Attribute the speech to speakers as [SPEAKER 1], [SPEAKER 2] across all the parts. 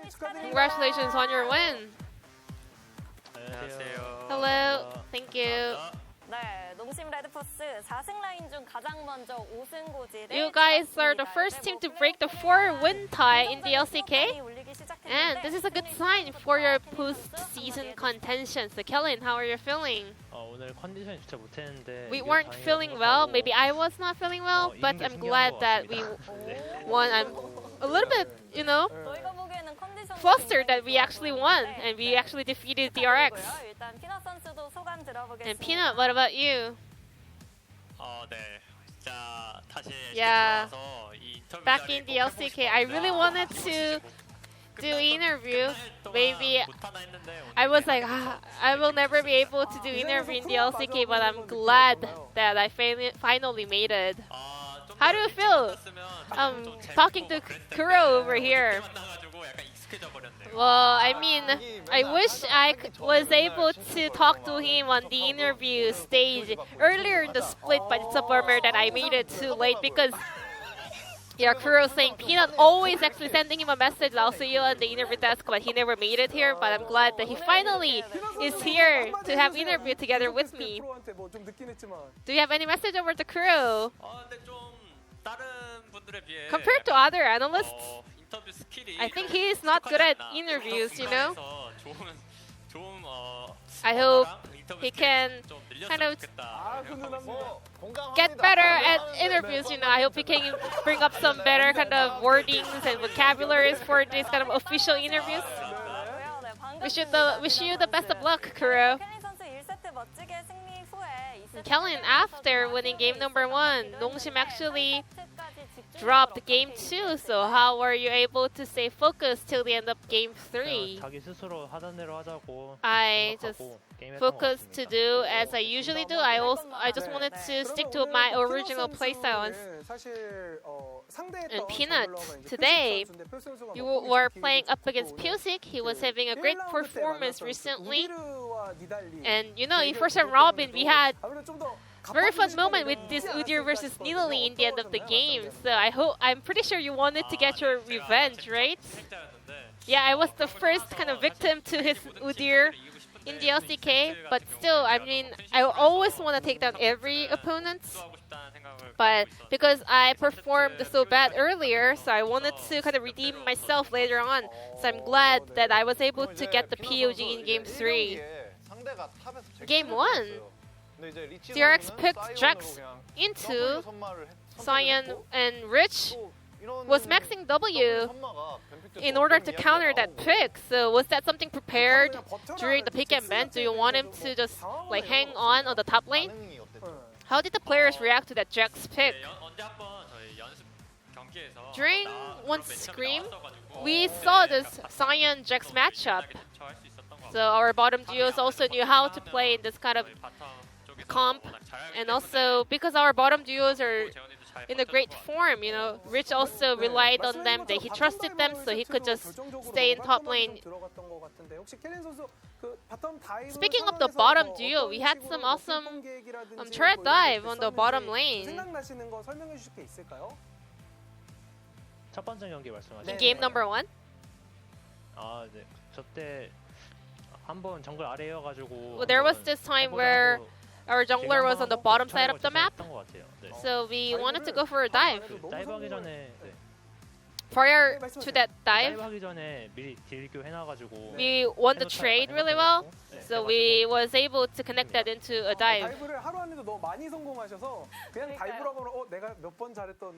[SPEAKER 1] Congratulations on your win.
[SPEAKER 2] 안녕하세요.
[SPEAKER 1] Hello. Thank you.
[SPEAKER 3] 네, 농심 레드포스 4승 라인 중 가장 먼저 5승 고지를
[SPEAKER 1] You guys are the first team to break the 4-win tie in the LCK. And this is a good sign for your post-season contention. So Kellen, how are you feeling?
[SPEAKER 2] 오늘 컨디션이 진짜 못했는데
[SPEAKER 1] We weren't feeling well. Maybe I was not feeling well, but I'm glad that we won. I'm a little bit, you know,
[SPEAKER 3] 저희가 보기에는 컨디션
[SPEAKER 1] flustered that we actually won and we actually defeated DRX.
[SPEAKER 3] 일단 피넛 선수도 소감 들어보겠습니다.
[SPEAKER 1] And Peanut, what about you?
[SPEAKER 4] 네. 자, 다시
[SPEAKER 1] Yeah.
[SPEAKER 4] 돌아와서 이 인터뷰
[SPEAKER 1] Back in the LCK, I really wanted to do interview. Maybe I was like, I will never be able to do interview in the LCK, but I'm glad that I finally made it. How do you feel? Talking to Kuro over here. Well, I mean, I wish I was able to talk to him on the interview stage earlier in the split, but it's a bummer that I made it too late because yeah, Kuro saying Peanut always actually sending him a message, I'll see you on the interview desk, but he never made it here. But I'm glad that he finally is here to have interview together with me. Do you have any message over to Kuro?
[SPEAKER 4] 근데 좀 다른 분들에 비해
[SPEAKER 1] Compared to other analysts,
[SPEAKER 4] 인터뷰 스킬이
[SPEAKER 1] I think he is not good at interviews, you know?
[SPEAKER 4] 좀
[SPEAKER 1] I hope he can kind of get better at interviews, you know. I hope he can bring up some better kind of wordings and vocabularies for these kind of official interviews. Wish you the best of luck, Kuro.
[SPEAKER 3] 켈린 선수 1세트 멋지게 승리 후에 2세트
[SPEAKER 1] Kellen, after winning game number 1, 농심 actually dropped game 2. So how were you able to stay focused till the end of game 3?
[SPEAKER 2] 자기 스스로 하던 대로 하자고
[SPEAKER 1] I just focused to do as I usually do. I just wanted to stick to my original playstyle. And Peanut, today you were playing up against POG. He was having a great performance recently. And you know, in first round robin, we had very fun moment with this Udyr versus Nidalee in the end of the game. So I'm pretty sure you wanted to get your revenge, right? Yeah, I was the first kind of victim to his Udyr in the LCK, but still, I mean, I always want to take down every opponent. But because I performed so bad earlier, so I wanted to kind of redeem myself later on. So I'm glad that I was able to get the POG in Game 3. Game 1, DRX picked Jax into Cyan, and Rich was maxing W in order to counter that pick. So was that something prepared during the pick and ban? Do you want him to just like hang on the top lane? How did the players react to that Jax pick? During one scream, we saw this Cyan Jax matchup. So our bottom duos also knew how to play in this kind of comp, and also because our bottom duos are in a great form, you know, Rich also relied on them, that he trusted them, so he could just stay in top lane. Speaking of the bottom duo, we had some awesome turret dive on the bottom lane.
[SPEAKER 2] 첫 번째 경기 말씀하시죠.
[SPEAKER 1] In game number 1?
[SPEAKER 2] 네. 저때 한번 정글 아래여가지고
[SPEAKER 1] Well, there was this time where our jungler was on the bottom side of the map, so we wanted to go for a dive.
[SPEAKER 2] 다이브하기 전에
[SPEAKER 1] Prior to that dive,
[SPEAKER 2] 다이브하기 전에 미리 딜 교해놔가지고
[SPEAKER 1] we won the trade really well, so we was able to connect that into a dive.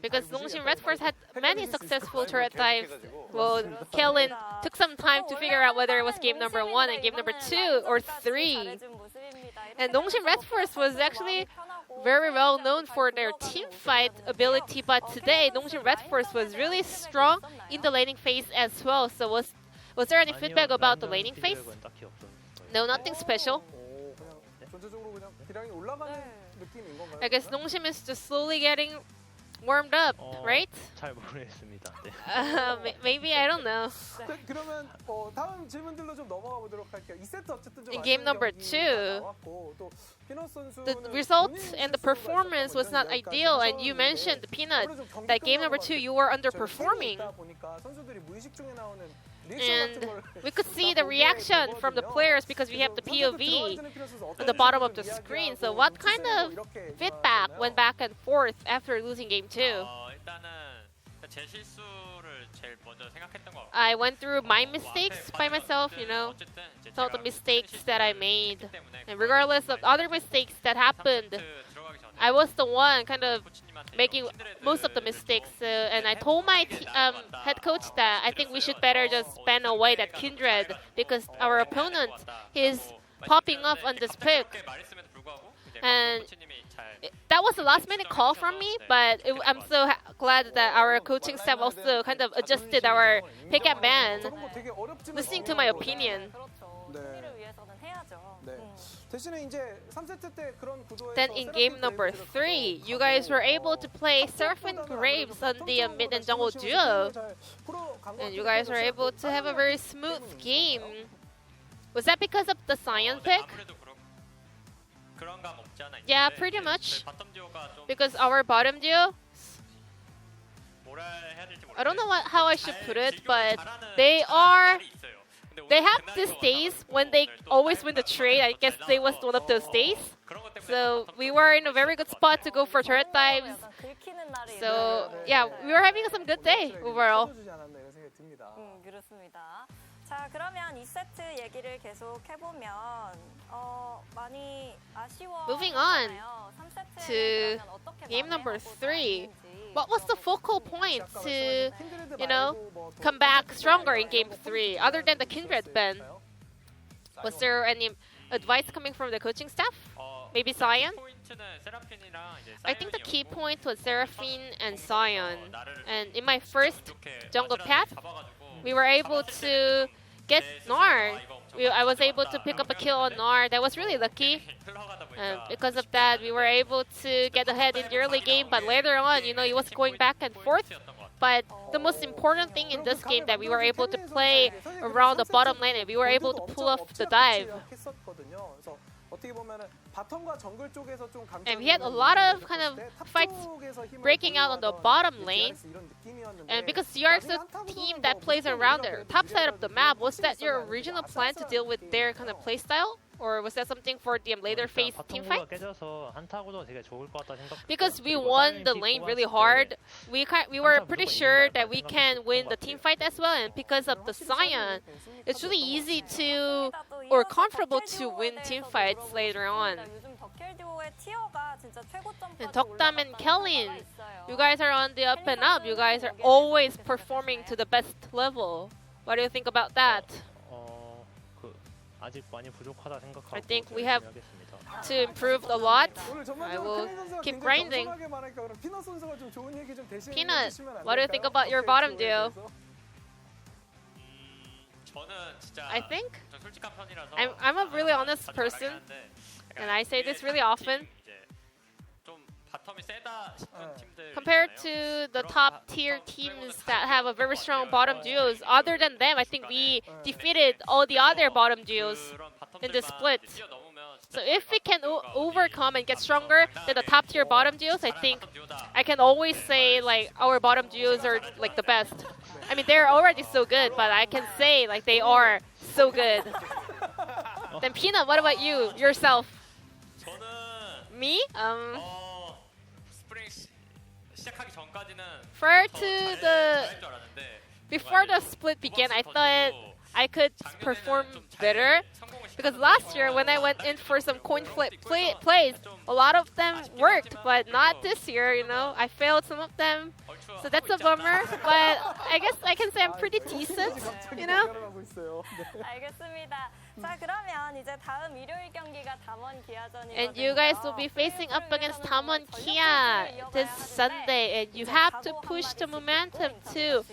[SPEAKER 1] Because Nongshim Red Force had many successful turret dives. Well, Kellen took some time to figure out whether it was game number 1 and game number 2 or 3. And Nongshim Red Force was actually very well known for their team fight ability, but today Nongshim Red Force was really strong in the laning phase as well. So was there any feedback about the laning phase? No, nothing special. I guess Nongshim is just slowly getting warmed up, right?
[SPEAKER 2] 잘 모르겠습니다.
[SPEAKER 1] Maybe, I don't know. In game number 2, the result and the performance was not ideal, and you mentioned, Peanut, that game number 2 you were underperforming. And we could see the reaction from the players because we have the POV at the bottom of the screen. So what kind of feedback went back and forth after losing game 2?
[SPEAKER 4] 일단은 제 실수를 제일 먼저 생각했던 것 같고.
[SPEAKER 1] I went through my mistakes by myself, you know,
[SPEAKER 4] 어쨌든 이제
[SPEAKER 1] all the
[SPEAKER 4] 제가
[SPEAKER 1] mistakes that I made.
[SPEAKER 4] 때문에
[SPEAKER 1] And regardless of other mistakes that happened,
[SPEAKER 4] 들어가기 전에
[SPEAKER 1] I was the one kind of
[SPEAKER 4] 코치님한테
[SPEAKER 1] making most of the mistakes. And I told my head coach that I think we should better just ban away that Kindred because our opponent is popping up on this pick.
[SPEAKER 4] 그렇게 말했음에도 불구하고 이제
[SPEAKER 1] And
[SPEAKER 4] 코치님이 잘
[SPEAKER 1] that was the last minute call from me, but I'm so glad that our coaching staff also kind of adjusted our pick and ban, listening to my opinion.
[SPEAKER 3] 그렇죠.
[SPEAKER 5] 네.
[SPEAKER 3] 승리를 위해서는 해야죠.
[SPEAKER 5] 네. 대신에 이제 3세트 때 그런 구도에서
[SPEAKER 1] Then in game number 3, you guys were able to play Seraphine Graves on the mid and jungle duo. And you guys were able to have a very smooth game. Was that because of the Sion pick?
[SPEAKER 4] 아무래도 그런 감 없지 않아 있는데
[SPEAKER 1] Yeah, pretty much.
[SPEAKER 4] 저희 바텀 듀오가 좀
[SPEAKER 1] Because our bottom duo,
[SPEAKER 4] 뭐라 해야 될지 모르겠어요.
[SPEAKER 1] I don't know how I should put it,
[SPEAKER 4] 잘
[SPEAKER 1] but
[SPEAKER 4] 잘하는
[SPEAKER 1] they are,
[SPEAKER 4] 날이 있어요. 근데
[SPEAKER 1] they
[SPEAKER 4] 오늘
[SPEAKER 1] have
[SPEAKER 4] 그날인
[SPEAKER 1] these
[SPEAKER 4] 것
[SPEAKER 1] days
[SPEAKER 4] 같아가지고
[SPEAKER 1] when they
[SPEAKER 4] 오늘 또
[SPEAKER 1] always win the
[SPEAKER 4] 다른
[SPEAKER 1] trade. I
[SPEAKER 4] 사람들과
[SPEAKER 1] guess they was one of those days.
[SPEAKER 4] 그런 것 때문에
[SPEAKER 1] So
[SPEAKER 4] 바텀
[SPEAKER 1] we
[SPEAKER 4] 듀오가
[SPEAKER 1] were in a very good spot to go for turret dives.
[SPEAKER 3] 약간 긁히는 날이
[SPEAKER 1] So
[SPEAKER 3] 있어요.
[SPEAKER 1] yeah, we were having some good day overall.
[SPEAKER 5] 쳐주지 않았나 이런 생각이 듭니다.
[SPEAKER 3] 그렇습니다. 자, 그러면 2세트 얘기를 계속 해보면 많이 아쉬워.
[SPEAKER 1] Moving on to
[SPEAKER 3] 어떻게
[SPEAKER 1] game number
[SPEAKER 3] 마무리하고자
[SPEAKER 1] 3.
[SPEAKER 3] 했는지
[SPEAKER 1] What was the focal point to,
[SPEAKER 5] 킨드레드
[SPEAKER 1] you know,
[SPEAKER 5] 말고 뭐 더
[SPEAKER 1] come back stronger in game 3 other than the Kindred ban? Was there any advice coming from the coaching staff? Maybe Sion?
[SPEAKER 4] 포인트는 세라핀이랑 이제
[SPEAKER 1] I think the key
[SPEAKER 4] 사이언이었고,
[SPEAKER 1] point was Seraphine and Sion.
[SPEAKER 4] 나를
[SPEAKER 1] And in my first
[SPEAKER 4] 좋게
[SPEAKER 1] jungle
[SPEAKER 4] 아슬아슬
[SPEAKER 1] path,
[SPEAKER 4] 잡아가지고
[SPEAKER 1] we were able to get Gnar. I was able to pick up a kill on Gnar. That was really lucky.
[SPEAKER 4] 흘러가다
[SPEAKER 1] And
[SPEAKER 4] 보니까
[SPEAKER 1] because of that, we were able to get ahead in the early game. But later on, you know, it was going back and forth.
[SPEAKER 4] 포인트였던 것 같아요.
[SPEAKER 1] But the most important thing in this game that we were able to play around the bottom lane and we were able to pull off the dive. And we had a lot of kind of fights breaking out on the bottom lane. And because DRX is a team that plays around the top side of the map, was that your original plan to deal with their kind of playstyle? Or was that something for the later phase team fight?
[SPEAKER 2] 깨져서 한타고도 되게 좋을 것 같다 생각.
[SPEAKER 1] Because we won the lane really hard, we were pretty sure that we can win the team fight as well. And because of the Sion, it's really easy to or comfortable to win team fights later on.
[SPEAKER 3] 요즘 덕켈 듀오의 티어가 진짜 최고점까지
[SPEAKER 1] And Tokdam and
[SPEAKER 3] 올라갔다는
[SPEAKER 1] Kellin,
[SPEAKER 3] 평가가 있어요.
[SPEAKER 1] you guys are on the up and up. You guys are always performing to the best level. What do you think about that?
[SPEAKER 2] 그 아직 많이 부족하다 생각하고
[SPEAKER 1] I think we
[SPEAKER 2] 열심히
[SPEAKER 1] have
[SPEAKER 2] 하겠습니다.
[SPEAKER 1] To improve a lot. I will keep grinding. Peanut, what do you think about your bottom duo?
[SPEAKER 4] 저는 진짜
[SPEAKER 1] I think
[SPEAKER 4] 좀 솔직한 편이라서
[SPEAKER 1] I'm a really honest person, and I say this really often.
[SPEAKER 4] 좀 바텀이 세다 싶은 팀들
[SPEAKER 1] Compared
[SPEAKER 4] 있잖아요.
[SPEAKER 1] to the top tier teams that have a very strong bottom duos, other than them, I think we defeated all the other bottom duos.
[SPEAKER 4] 그런
[SPEAKER 1] in the
[SPEAKER 4] 바텀들만
[SPEAKER 1] split.
[SPEAKER 4] 이제 뛰어넘으면 진짜
[SPEAKER 1] So if we can
[SPEAKER 4] 듀오가
[SPEAKER 1] overcome and get stronger than the top tier bottom duos, I
[SPEAKER 4] 잘하는
[SPEAKER 1] think
[SPEAKER 4] 바텀 듀오다.
[SPEAKER 1] I can always say like our bottom duos are like the best. I mean they're already so good, but I can say like they are so good. Then Peanut, what about you yourself?
[SPEAKER 4] 저는
[SPEAKER 1] Me?
[SPEAKER 4] 스프링 시작하기 전까지는
[SPEAKER 1] Prior
[SPEAKER 4] 더
[SPEAKER 1] to
[SPEAKER 4] 잘할
[SPEAKER 1] the
[SPEAKER 4] 줄 알았는데
[SPEAKER 1] before the split began, I thought I could perform better. Because last year when I went in for some coin flip plays, a lot of them worked, but not this year, you know. I failed some of them. So that's a bummer, but I guess I can say I'm pretty decent, you know.
[SPEAKER 3] 알겠습니다. 자, 그러면 이제 다음 일요일 경기가 담원 기아전이거든요.
[SPEAKER 1] And you guys will be facing up against Tamon Kia this Sunday, and you have to push the momentum to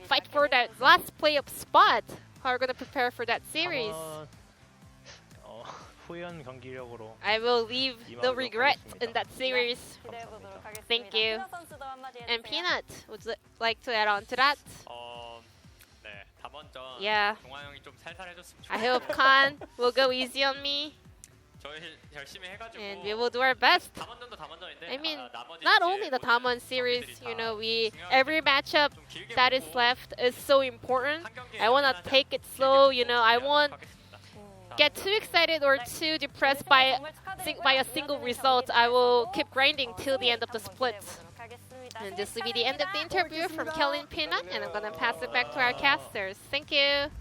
[SPEAKER 1] fight for that last playoff spot. How are you going to prepare for that series?
[SPEAKER 2] 후연 경기력으로
[SPEAKER 1] I will leave no regret in that series.
[SPEAKER 3] 기대해 보도록 하겠습니다.
[SPEAKER 1] Thank you.
[SPEAKER 3] 피넛 선수도 한마디 해주세요.
[SPEAKER 1] And Peanut, would you like to add on to that?
[SPEAKER 4] 네, 담원전
[SPEAKER 1] Yeah.
[SPEAKER 4] 동아 형이 좀 살살해줬으면
[SPEAKER 1] I
[SPEAKER 4] 좋겠어요.
[SPEAKER 1] hope Khan will go easy on me.
[SPEAKER 4] 저희 열심히 해가지고
[SPEAKER 1] and we will do our best.
[SPEAKER 4] 담원전도 담원전인데
[SPEAKER 1] I mean,
[SPEAKER 4] 나머지
[SPEAKER 1] not
[SPEAKER 4] 이제
[SPEAKER 1] only the
[SPEAKER 4] 모든
[SPEAKER 1] Damwon series,
[SPEAKER 4] 경기들이
[SPEAKER 1] you
[SPEAKER 4] 다
[SPEAKER 1] know,
[SPEAKER 4] 중요하기
[SPEAKER 1] every matchup
[SPEAKER 4] 좀 길게
[SPEAKER 1] that is
[SPEAKER 4] 보고
[SPEAKER 1] left is so important.
[SPEAKER 4] 한 경기에
[SPEAKER 1] I want to
[SPEAKER 4] 끝나지
[SPEAKER 1] take it
[SPEAKER 4] 않고
[SPEAKER 1] slow,
[SPEAKER 4] 길게
[SPEAKER 1] you know,
[SPEAKER 4] 보고
[SPEAKER 1] I
[SPEAKER 4] 준비하도록
[SPEAKER 1] won't
[SPEAKER 4] 하겠습니다.
[SPEAKER 1] get too excited or too depressed by a single result. I will keep grinding till the end of the split. And this will be the end of the interview from Kelly and Peanut, and I'm gonna pass it back to our casters. Thank you.